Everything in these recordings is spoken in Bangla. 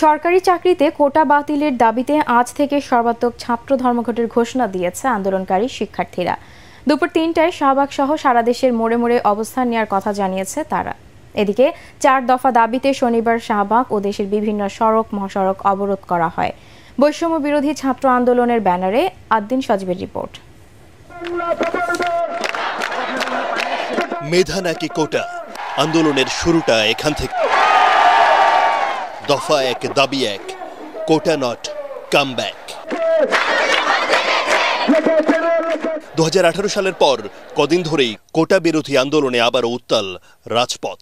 সরকারি চাকরিতে কোটা বাতিলের দাবিতে আজ থেকে সর্বাত্মক ছাত্র ধর্মঘটের ঘোষণা দিয়েছে আন্দোলনকারী শিক্ষার্থীরা। দুপুর ৩টায় শাহবাগ সহ সারা দেশের মোড়ে মোড়ে অবস্থান নেওয়ার কথা জানিয়েছে তারা। এদিকে ৪ দফা দাবিতে শনিবার শাহবাগ ও দেশের বিভিন্ন সড়ক মহাসড়ক অবরোধ করা হয়। বৈষম্য বিরোধী ছাত্র আন্দোলনের ব্যানারে আদ্দিন সজীবের রিপোর্ট। মেধা নাকি কোটা, আন্দোলনের শুরুটা এখান থেকে। দফা এক দাবি এক, কোটা নট কামব্যাক। 2018 সালের পর কদিন ধরেই কোটা বিরোধী আন্দোলনে আবারও উত্তাল রাজপথ।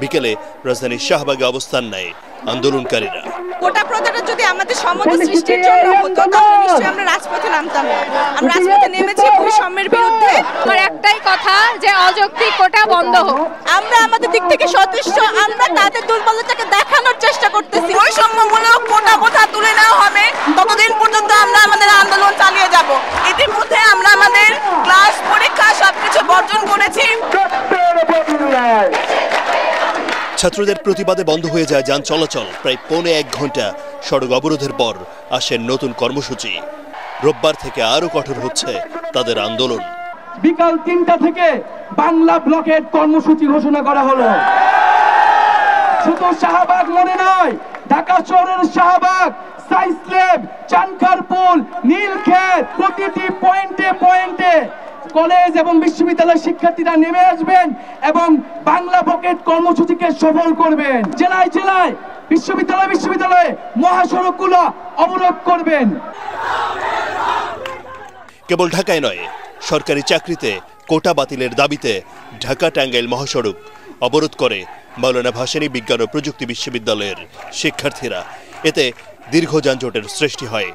বিকেলে রাজধানীর শাহবাগে অবস্থান নেয় আন্দোলনকারীরা। কোটা প্রথাটা যদি আমাদের সমাজে সৃষ্টির জন্য হতো তাহলে নিশ্চয়ই আমরা রাজপথে নামতাম। আমরা রাজপথে নেমেছি বৈষম্যের বিরুদ্ধে। আমার একটাই কথা যে অযৌক্তিক কোটা বন্ধ হোক। আমরা আমাদের দিক থেকে সচেষ্ট, আমরা তাদের দুর্বলতাকে দেখানোর চেষ্টা করতেছি। বৈষম্যমূলক কোটা প্রথা তুলে নেওয়া হবে ততদিন পর্যন্ত আমরা আমাদের আন্দোলন চালিয়ে যাব। ইতিমধ্যে আমরা আমাদের ক্লাস পরীক্ষা সবকিছু বর্জন করেছি। ছাত্রদের প্রতিবাদে বন্ধ হয়ে যায় যান চলাচল। প্রায় 1.25 ঘন্টা সড়ক অবরোধের পর আসে নতুন কর্মসূচি। রোববার থেকে আরো কঠোর হচ্ছে তাদের আন্দোলন। বিকাল 3টা থেকে বাংলা ব্লকের কর্মসূচি ঘোষণা করা হলো। শুধু শাহবাগ মনে নয়, ঢাকা শহরের শাহবাগ, সাইসলেব, চানখারপুল, নীলক্ষেত, প্রতিটি পয়েন্টে পয়েন্টে কলেজ এবং বিশ্ববিদ্যালয়ের শিক্ষার্থীরা নেমে আসবেন এবং বাংলা পকেট কর্মসূচিকে সফল করবেন। জেলায় জেলায় বিশ্ববিদ্যালয়ে মহাসড়কগুলো অবরোধ করবেন। কেবল ঢাকায় নয়, সরকারি চাকরিতে কোটা বাতিলের দাবিতে ঢাকা টাঙ্গাইল মহাসড়ক অবরোধ করে মাওলানা ভাসানী বিজ্ঞান ও প্রযুক্তি বিশ্ববিদ্যালয়ের শিক্ষার্থীরা। এতে দীর্ঘ যানজটের সৃষ্টি হয়।